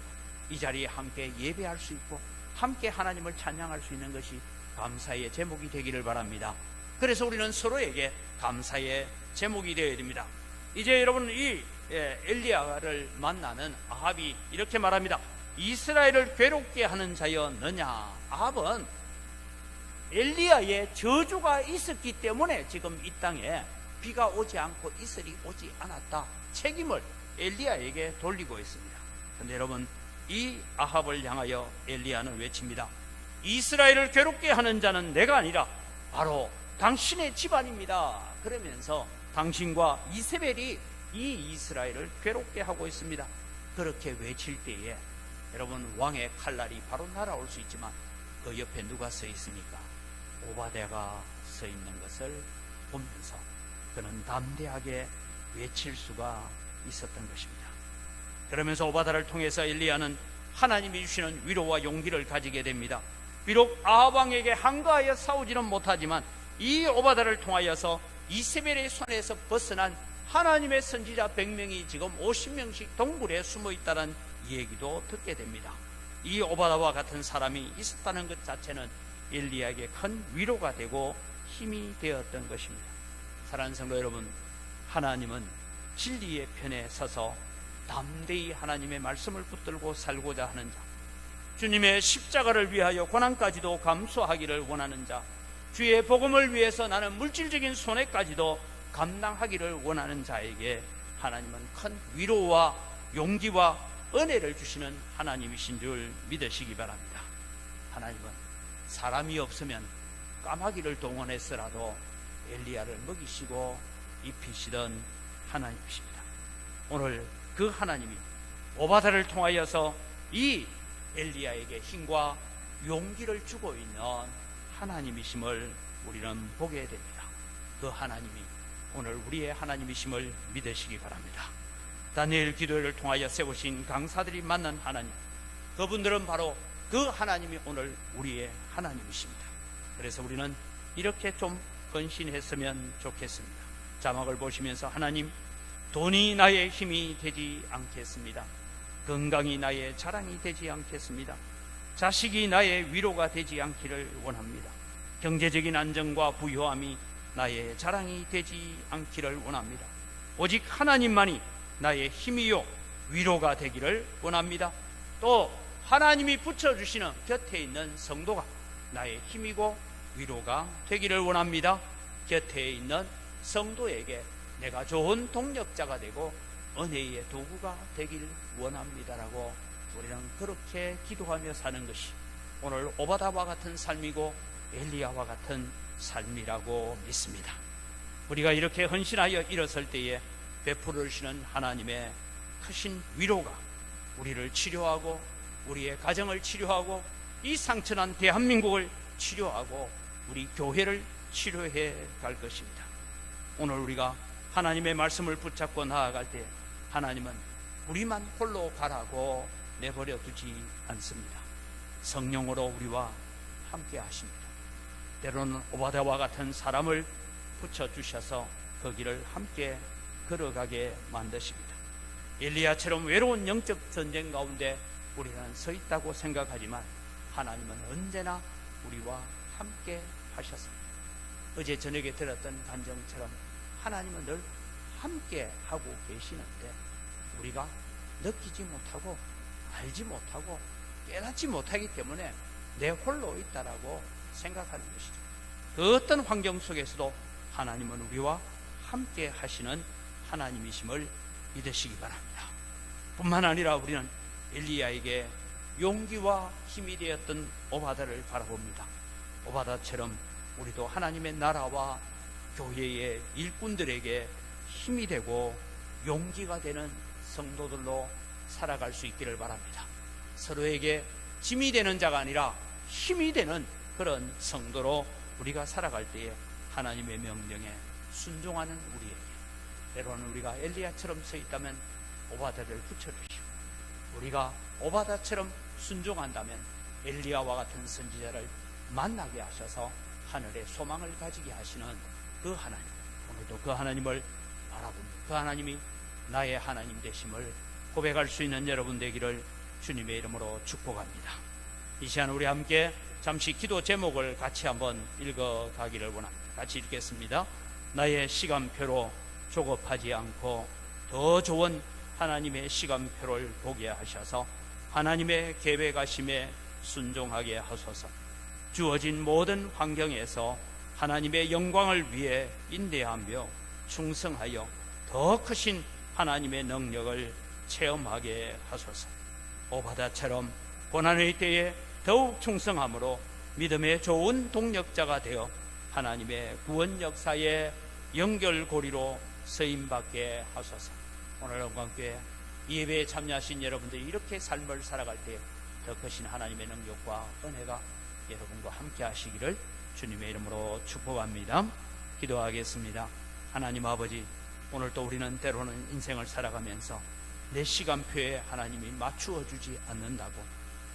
이 자리에 함께 예배할 수 있고 함께 하나님을 찬양할 수 있는 것이 감사의 제목이 되기를 바랍니다. 그래서 우리는 서로에게 감사의 제목이 되어야 됩니다. 이제 여러분, 이 엘리야를 만나는 아합이 이렇게 말합니다. 이스라엘을 괴롭게 하는 자였느냐. 아합은 엘리야의 저주가 있었기 때문에 지금 이 땅에 비가 오지 않고 이슬이 오지 않았다, 책임을 엘리야에게 돌리고 있습니다. 그런데 여러분, 이 아합을 향하여 엘리야는 외칩니다. 이스라엘을 괴롭게 하는 자는 내가 아니라 바로 당신의 집안입니다. 그러면서 당신과 이세벨이 이 이스라엘을 괴롭게 하고 있습니다. 그렇게 외칠 때에 여러분, 왕의 칼날이 바로 날아올 수 있지만 그 옆에 누가 서 있습니까? 오바댜가 서 있는 것을 보면서 그는 담대하게 외칠 수가 있었던 것입니다. 그러면서 오바댜를 통해서 엘리야는 하나님이 주시는 위로와 용기를 가지게 됩니다. 비록 아합 왕에게 항거하여 싸우지는 못하지만 이 오바댜를 통하여서 이세벨의 손에서 벗어난 하나님의 선지자 100명이 지금 50명씩 동굴에 숨어 있다는 얘기도 듣게 됩니다. 이 오바댜와 같은 사람이 있었다는 것 자체는 엘리야에게 큰 위로가 되고 힘이 되었던 것입니다. 사랑하는 성도 여러분, 하나님은 진리의 편에 서서 담대히 하나님의 말씀을 붙들고 살고자 하는 자, 주님의 십자가를 위하여 고난까지도 감수하기를 원하는 자, 주의 복음을 위해서 나는 물질적인 손해까지도 감당하기를 원하는 자에게 하나님은 큰 위로와 용기와 은혜를 주시는 하나님이신 줄 믿으시기 바랍니다. 하나님은 사람이 없으면 까마귀를 동원했으라도 엘리야를 먹이시고 입히시던 하나님이십니다. 오늘 그 하나님이 오바댜를 통하여서 이 엘리야에게 힘과 용기를 주고 있는 하나님이심을 우리는 보게 됩니다. 그 하나님이 오늘 우리의 하나님이심을 믿으시기 바랍니다. 다니엘 기도회를 통하여 세우신 강사들이 만난 하나님, 그분들은 바로 그 하나님이 오늘 우리의 하나님이십니다. 그래서 우리는 이렇게 좀 헌신했으면 좋겠습니다. 자막을 보시면서, 하나님, 돈이 나의 힘이 되지 않겠습니다. 건강이 나의 자랑이 되지 않겠습니다. 자식이 나의 위로가 되지 않기를 원합니다. 경제적인 안정과 부유함이 나의 자랑이 되지 않기를 원합니다. 오직 하나님만이 나의 힘이요 위로가 되기를 원합니다. 또 하나님이 붙여주시는 곁에 있는 성도가 나의 힘이고 위로가 되기를 원합니다. 곁에 있는 성도에게 내가 좋은 동력자가 되고 은혜의 도구가 되길 원합니다라고 우리는 그렇게 기도하며 사는 것이 오늘 오바다와 같은 삶이고 엘리야와 같은 삶이라고 믿습니다. 우리가 이렇게 헌신하여 일어설 때에 베풀으시는 하나님의 크신 위로가 우리를 치료하고 우리의 가정을 치료하고 이 상처난 대한민국을 치료하고 우리 교회를 치료해 갈 것입니다. 오늘 우리가 하나님의 말씀을 붙잡고 나아갈 때 하나님은 우리만 홀로 가라고 내버려 두지 않습니다. 성령으로 우리와 함께 하십니다. 때로는 오바다와 같은 사람을 붙여주셔서 그 길을 함께 걸어가게 만드십니다. 엘리야처럼 외로운 영적 전쟁 가운데 우리는 서 있다고 생각하지만 하나님은 언제나 우리와 함께 하셨습니다. 어제 저녁에 들었던 간정처럼 하나님은 늘 함께 하고 계시는데 우리가 느끼지 못하고 알지 못하고 깨닫지 못하기 때문에 내 홀로 있다라고 생각하는 것이죠. 그 어떤 환경 속에서도 하나님은 우리와 함께 하시는 하나님이심을 믿으시기 바랍니다. 뿐만 아니라 우리는 엘리야에게 용기와 힘이 되었던 오바다를 바라봅니다. 오바다처럼 우리도 하나님의 나라와 교회의 일꾼들에게 힘이 되고 용기가 되는 성도들로 살아갈 수 있기를 바랍니다. 서로에게 짐이 되는 자가 아니라 힘이 되는 그런 성도로 우리가 살아갈 때에 하나님의 명령에 순종하는 우리에게 때로는 우리가 엘리야처럼 서 있다면 오바다를 붙여주시고 우리가 오바다처럼 순종한다면 엘리야와 같은 선지자를 만나게 하셔서 하늘의 소망을 가지게 하시는 그 하나님, 오늘도 그 하나님을 바라봅니다. 그 하나님이 나의 하나님 되심을 고백할 수 있는 여러분 되기를 주님의 이름으로 축복합니다. 이 시간 우리 함께 잠시 기도 제목을 같이 한번 읽어가기를 원합니다. 같이 읽겠습니다. 나의 시간표로 조급하지 않고 더 좋은 하나님의 시간표를 보게 하셔서 하나님의 계획하심에 순종하게 하소서. 주어진 모든 환경에서 하나님의 영광을 위해 인내하며 충성하여 더 크신 하나님의 능력을 체험하게 하소서. 오바다처럼 고난의 때에 더욱 충성함으로 믿음의 좋은 동력자가 되어 하나님의 구원 역사의 연결고리로 쓰임받게 하소서. 오늘 영광교회 예배에 참여하신 여러분들이 이렇게 삶을 살아갈 때 더 크신 하나님의 능력과 은혜가 여러분과 함께 하시기를 주님의 이름으로 축복합니다. 기도하겠습니다. 하나님 아버지, 오늘 또 우리는 때로는 인생을 살아가면서 내 시간표에 하나님이 맞추어 주지 않는다고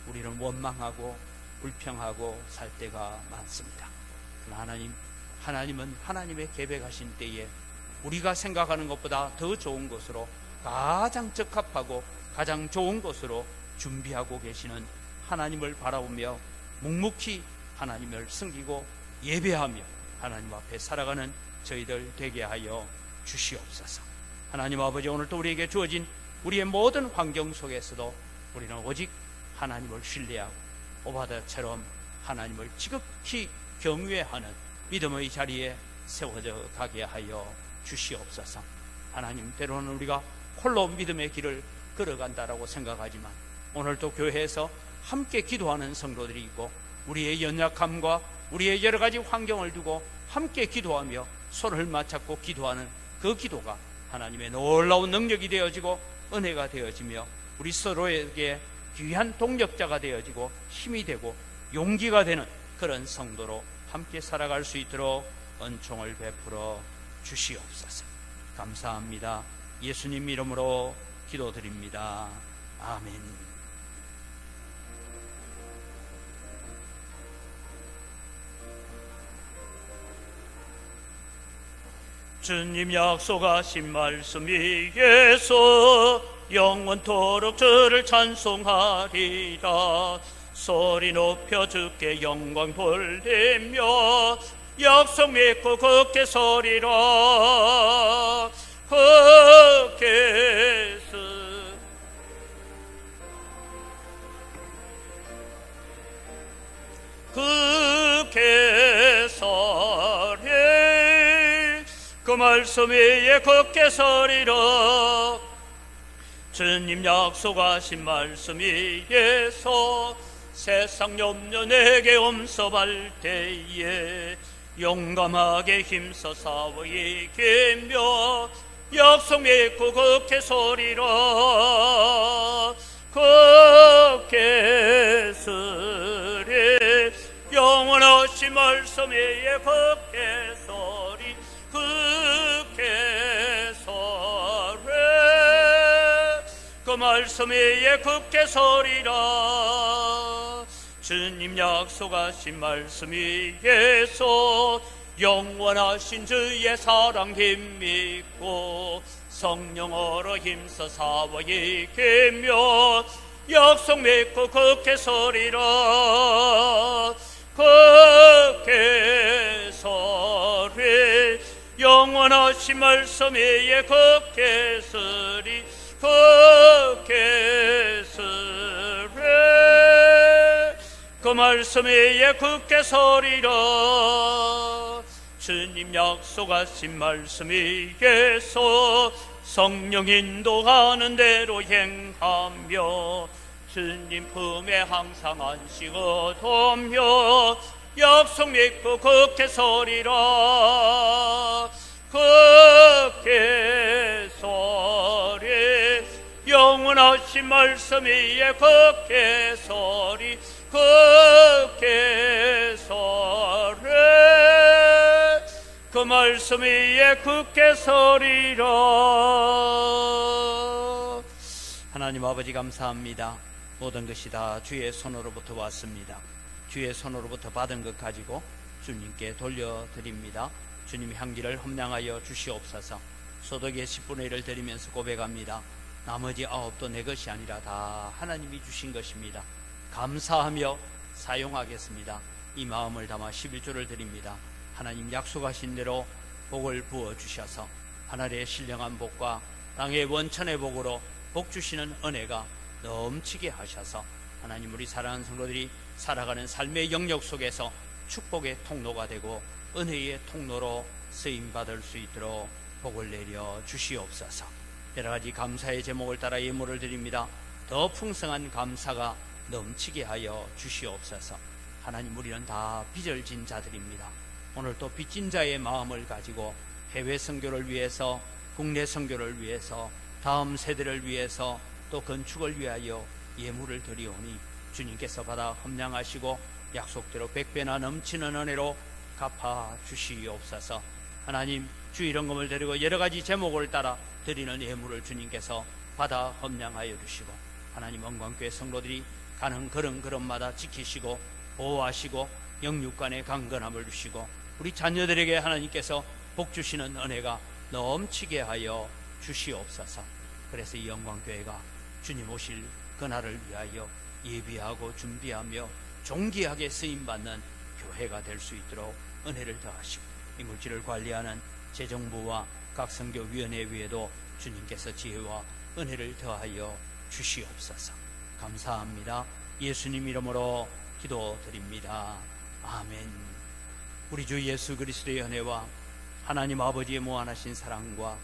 우리는 원망하고 불평하고 살 때가 많습니다. 그러나 하나님은 하나님의 계획하신 때에 우리가 생각하는 것보다 더 좋은 것으로 가장 적합하고 가장 좋은 것으로 준비하고 계시는 하나님을 바라보며 묵묵히 하나님을 섬기고 예배하며 하나님 앞에 살아가는 저희들 되게 하여 주시옵소서. 하나님 아버지, 오늘 또 우리에게 주어진 우리의 모든 환경 속에서도 우리는 오직 하나님을 신뢰하고 오바다처럼 하나님을 지극히 경외하는 믿음의 자리에 세워져 가게 하여 주시옵소서. 하나님, 때로는 우리가 홀로 믿음의 길을 걸어간다라고 생각하지만 오늘 또 교회에서 함께 기도하는 성도들이 있고 우리의 연약함과 우리의 여러 가지 환경을 두고 함께 기도하며 손을 맞잡고 기도하는 그 기도가 하나님의 놀라운 능력이 되어지고 은혜가 되어지며 우리 서로에게 귀한 동력자가 되어지고 힘이 되고 용기가 되는 그런 성도로 함께 살아갈 수 있도록 은총을 베풀어 주시옵소서. 감사합니다. 예수님 이름으로 기도드립니다. 아멘. 주님 약속하신 말씀 위에서 영원토록 주를 찬송하리라. 소리 높여 주께 영광 돌리며 약속 믿고 굳게 서리라. 굳게 서리 말씀 위에 굳게 서리라. 주님 약속하신 말씀 위에서 세상 염려 내게 엄습할 때에 용감하게 힘써 싸워 이기며 약속 믿고 굳게 서리라. 굳게 서리 영원하신 말씀 위에 굳게 서리 굳게 서리 그 말씀 위에 굳게 서리라. 주님 약속하신 말씀 위에서 영원하신 주의 사랑 힘입고 성령으로 힘써 싸워 이기며 약속 믿고 굳게 서리라. 굳게 서리 영원하신 말씀 위에 굳게 서리 굳게 서리 그 말씀 위에 굳게 서리라. 주님 약속하신 말씀 위에서 성령 인도하는 대로 행하며 주님 품에 항상 안식 얻으며 약속 믿고 굳게 서리라. 굳게 서리 영원하신 말씀 위에 굳게 서리 굳게 서리 그 말씀 위에 굳게 서리라. 하나님 아버지 감사합니다. 모든 것이 다 주의 손으로부터 왔습니다. 주의 손으로부터 받은 것 가지고 주님께 돌려드립니다. 주님 향기를 험량하여 주시옵소서. 소득의 10분의 1을 드리면서 고백합니다. 나머지 9도 내 것이 아니라 다 하나님이 주신 것입니다. 감사하며 사용하겠습니다. 이 마음을 담아 11조를 드립니다. 하나님 약속하신 대로 복을 부어주셔서 하늘의 신령한 복과 땅의 원천의 복으로 복 주시는 은혜가 넘치게 하셔서 하나님 우리 사랑하는 성도들이 살아가는 삶의 영역 속에서 축복의 통로가 되고 은혜의 통로로 쓰임받을 수 있도록 복을 내려 주시옵소서. 여러가지 감사의 제목을 따라 예물을 드립니다. 더 풍성한 감사가 넘치게 하여 주시옵소서. 하나님 우리는 다 빚을 진 자들입니다. 오늘 또 빚진 자의 마음을 가지고 해외 선교를 위해서 국내 선교를 위해서 다음 세대를 위해서 또 건축을 위하여 예물을 드리오니 주님께서 받아 험량하시고 약속대로 100배나 넘치는 은혜로 갚아 주시옵소서. 하나님 주 이런금을 드리고 여러가지 제목을 따라 드리는 예물을 주님께서 받아 험량하여 주시고 하나님 언광교회 성도들이 가는 걸음걸음마다 지키시고 보호하시고 영육간의 강건함을 주시고 우리 자녀들에게 하나님께서 복 주시는 은혜가 넘치게 하여 주시옵소서. 그래서 이 영광교회가 주님 오실 그날을 위하여 예비하고 준비하며 존귀하게 쓰임받는 교회가 될 수 있도록 은혜를 더하시고 이 물질을 관리하는 재정부와 각 선교위원회 위에도 주님께서 지혜와 은혜를 더하여 주시옵소서. 감사합니다. 예수님 이름으로 기도드립니다. 아멘. 우리 주 예수 그리스도의 은혜와 하나님 아버지의 무한하신 사랑과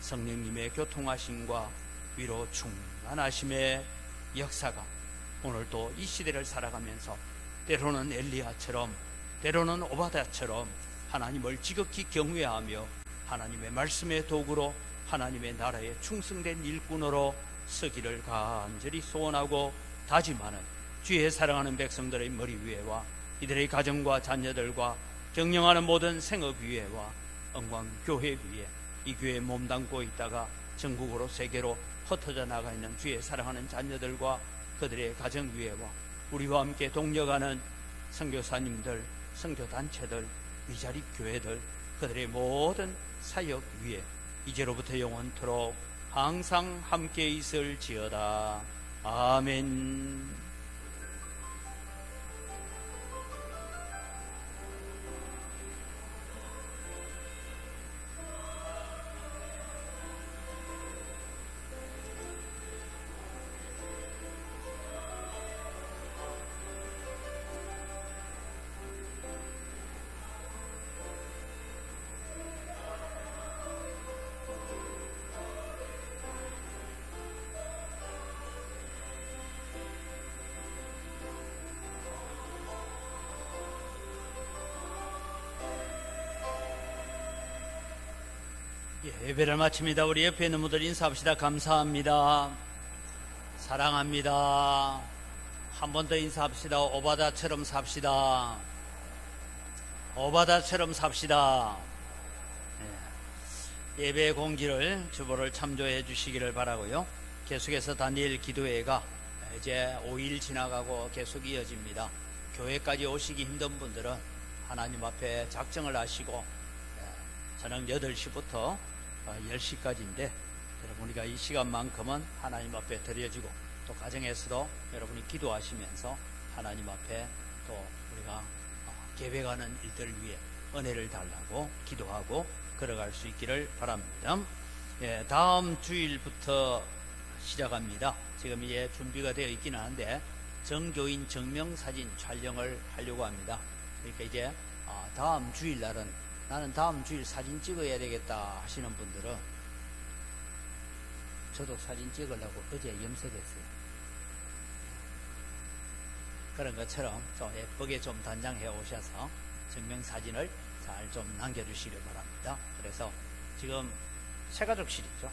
성령님의 교통하심과 위로 충만하심의 역사가 오늘도 이 시대를 살아가면서 때로는 엘리야처럼 때로는 오바다처럼 하나님을 지극히 경외하며 하나님의 말씀의 도구로 하나님의 나라에 충성된 일꾼으로 서기를 간절히 소원하고 다짐하는 주의 사랑하는 백성들의 머리 위에와 이들의 가정과 자녀들과 경영하는 모든 생업 위에와 영광교회 위에 이 교회에 몸담고 있다가 전국으로 세계로 흩어져 나가 있는 주의 사랑하는 자녀들과 그들의 가정 위에와 우리와 함께 동력하는 선교사님들, 선교단체들, 위자립 교회들 그들의 모든 사역 위에 이제로부터 영원토록 항상 함께 있을지어다. 아멘. 예배를 마칩니다. 우리 옆에 있는 분들 인사합시다. 감사합니다. 사랑합니다. 한 번 더 인사합시다. 오바다처럼 삽시다. 오바다처럼 삽시다. 예배 공기를 주보를 참조해 주시기를 바라고요. 계속해서 다니엘 기도회가 이제 5일 지나가고 계속 이어집니다. 교회까지 오시기 힘든 분들은 하나님 앞에 작정을 하시고 저녁 8시부터 10시까지인데 여러분 우리가 이 시간만큼은 하나님 앞에 드려지고 또 가정에서도 여러분이 기도하시면서 하나님 앞에 또 우리가 계획하는 일들을 위해 은혜를 달라고 기도하고 걸어갈 수 있기를 바랍니다. 다음 주일부터 시작합니다. 지금 이제 준비가 되어 있긴 하는데 정교인 증명사진 촬영을 하려고 합니다. 그러니까 이제 다음 주일날은 나는 다음 주일 사진 찍어야 되겠다 하시는 분들은 저도 사진 찍으려고 어제 염색했어요. 그런 것처럼 좀 예쁘게 좀 단장해 오셔서 증명사진을 잘 좀 남겨주시길 바랍니다. 그래서 지금 새가족실 있죠.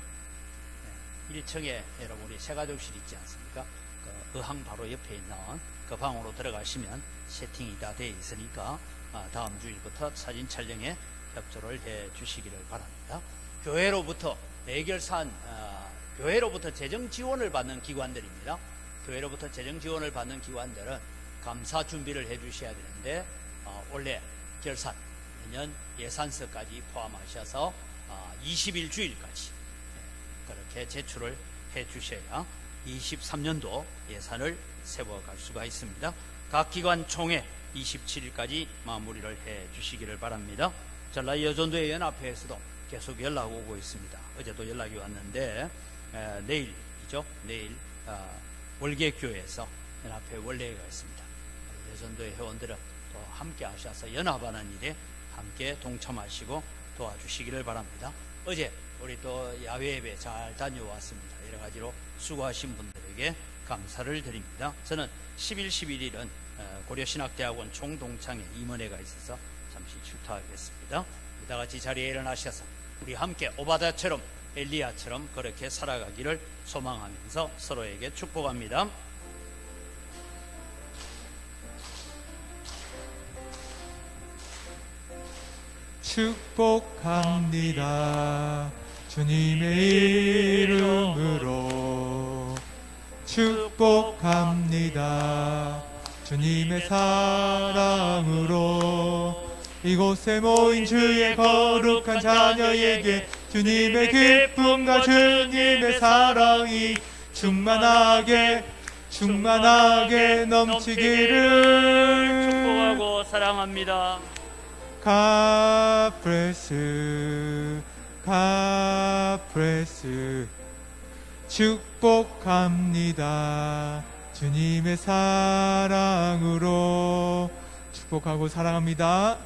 1층에 여러분 우리 새가족실 있지 않습니까? 그 의항 바로 옆에 있는 그 방으로 들어가시면 세팅이 다 되어 있으니까 다음 주일부터 사진 촬영에 협조를 해 주시기를 바랍니다. 교회로부터 예결산 교회로부터 재정 지원을 받는 기관들입니다. 교회로부터 재정 지원을 받는 기관들은 감사 준비를 해 주셔야 되는데 올해 결산 내년 예산서까지 포함하셔서 21주일까지 그렇게 제출을 해 주셔야 23년도 예산을 세워갈 수가 있습니다. 각 기관 총회 27일까지 마무리를 해 주시기를 바랍니다. 전라이 여전도의 연합회에서도 계속 연락 오고 있습니다. 어제도 연락이 왔는데 내일이죠. 내일 월계교회에서 연합회 원례회가 있습니다. 여전도의 회원들은 또 함께 하셔서 연합하는 일에 함께 동참하시고 도와주시기를 바랍니다. 어제 우리 또 야외 예배 잘 다녀왔습니다. 여러 가지로 수고하신 분들에게 감사를 드립니다. 저는 10일, 11일은 고려신학대학원 총동창회 임원회가 있어서 잠시 출타하겠습니다. 다 같이 자리에 일어나셔서 우리 함께 오바다처럼 엘리야처럼 그렇게 살아가기를 소망하면서 서로에게 축복합니다. 축복합니다. 주님의 이름으로 축복합니다. 주님의 사랑으로 이곳에 모인 주의 거룩한 자녀에게 주님의 기쁨과 주님의 사랑이 충만하게 넘치기를 축복하고 사랑합니다. God bless 축복합니다. 주님의 사랑으로 축복하고 사랑합니다.